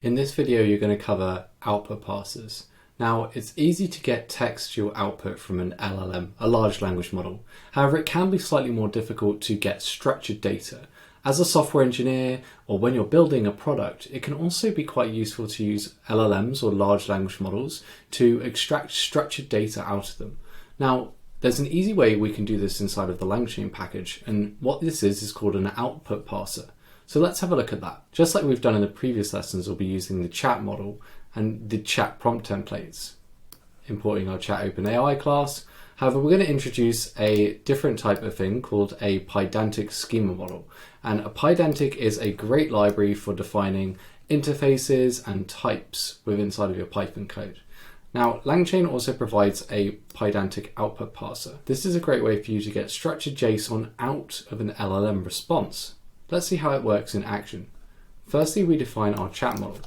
In this video, you're going to cover output parsers. Now, it's easy to get textual output from an LLM, a large language model. However, it can be slightly more difficult to get structured data. As a software engineer, or when you're building a product, it can also be quite useful to use LLMs or large language models to extract structured data out of them. Now, there's an easy way we can do this inside of the LangChain package, and what this is called an output parser. So let's have a look at that. Just like we've done in the previous lessons, we'll be using the chat model and the chat prompt templates, importing our chat OpenAI class. However, we're going to introduce a different type of thing called a pydantic schema model. And a pydantic is a great library for defining interfaces and types within inside of your Python code. Now, LangChain also provides a pydantic output parser. This is a great way for you to get structured JSON out of an LLM response. Let's see how it works in action. Firstly, we define our chat model.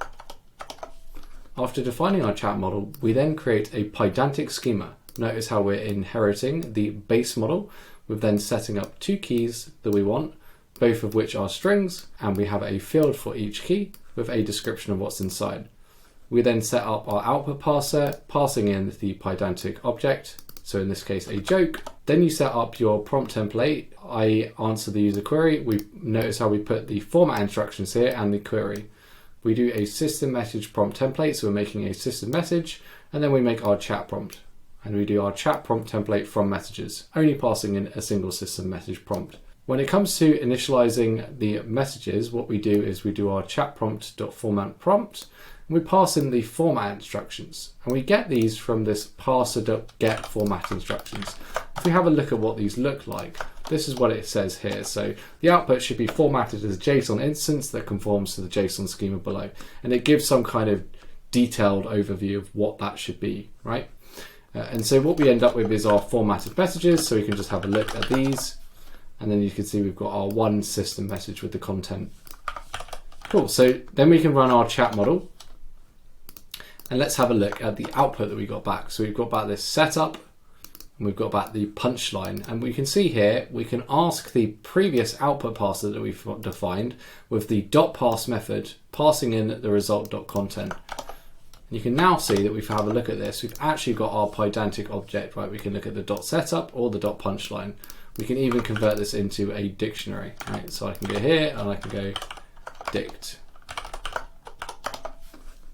After defining our chat model, we then create a pydantic schema. Notice how we're inheriting the base model. We're then setting up two keys that we want, both of which are strings, and we have a field for each key with a description of what's inside. We then set up our output parser, passing in the pydantic object, so in this case a joke. Then you set up your prompt template. I answer the user query. We notice how we put the format instructions here and the query. We do a system message prompt template, so we're making a system message, and then we make our chat prompt. And we do our chat prompt template from messages, only passing in a single system message prompt. When it comes to initializing the messages, what we do is we do our chat prompt.format prompt, and we pass in the format instructions. And we get these from this parser.get format instructions. If we have a look at what these look like, this is what it says here. So the output should be formatted as a JSON instance that conforms to the JSON schema below. And it gives some kind of detailed overview of what that should be, right? And so what we end up with is our formatted messages. So we can just have a look at these. And then you can see we've got our one system message with the content. Cool, so then we can run our chat model. And let's have a look at the output that we got back. So we've got back this setup, and we've got back the punchline. And we can see here, we can ask the previous output parser that we've defined with the .parse method, passing in the result.content. You can now see that we have a look at this. We've actually got our pydantic object, right? We can look at the .setup or the .punchline. We can even convert this into a dictionary, right? So I can go here and I can go dict.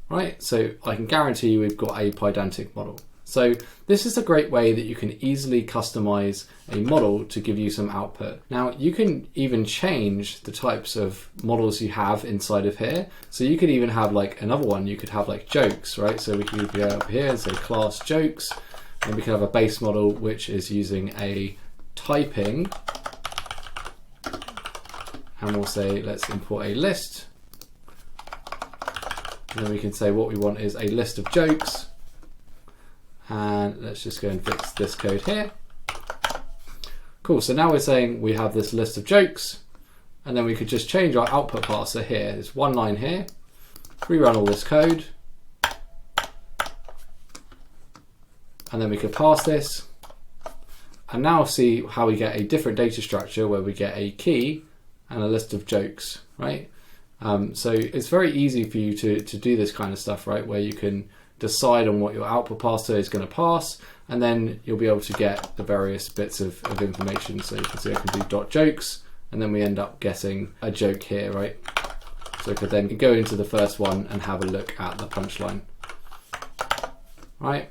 Right, so I can guarantee you we've got a pydantic model. So this is a great way that you can easily customize a model to give you some output. Now you can even change the types of models you have inside of here. So you could even have like another one, you could have like jokes, right? So we could go up here and say class jokes, and we can have a base model which is using a typing, and we'll say let's import a list. And then we can say what we want is a list of jokes. And let's just go and fix this code here. Cool, so now we're saying we have this list of jokes, and then we could just change our output parser here. There's one line here. Rerun all this code. And then we could pass this. And now see how we get a different data structure where we get a key and a list of jokes, right? So it's very easy for you to do this kind of stuff, right? Where you can decide on what your output parser is going to pass, and then you'll be able to get the various bits of information. So you can see I can do .jokes, and then we end up getting a joke here, right? So I could then go into the first one and have a look at the punchline, right?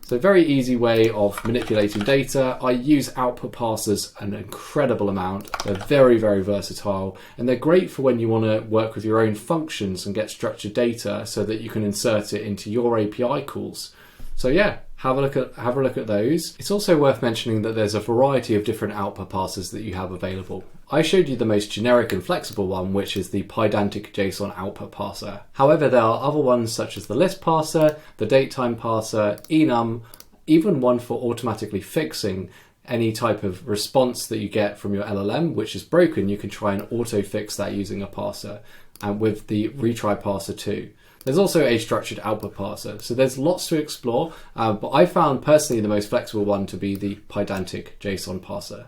So very easy way of manipulating data. I use output parsers an incredible amount. They're very, very versatile, and they're great for when you want to work with your own functions and get structured data so that you can insert it into your API calls. So yeah, have a look at those. It's also worth mentioning that there's a variety of different output parsers that you have available. I showed you the most generic and flexible one, which is the pydantic JSON output parser. However, there are other ones such as the list parser, the datetime parser, enum, even one for automatically fixing any type of response that you get from your LLM, which is broken. You can try and auto fix that using a parser, and with the retry parser too. There's also a structured output parser. So there's lots to explore, but I found personally the most flexible one to be the pydantic JSON parser.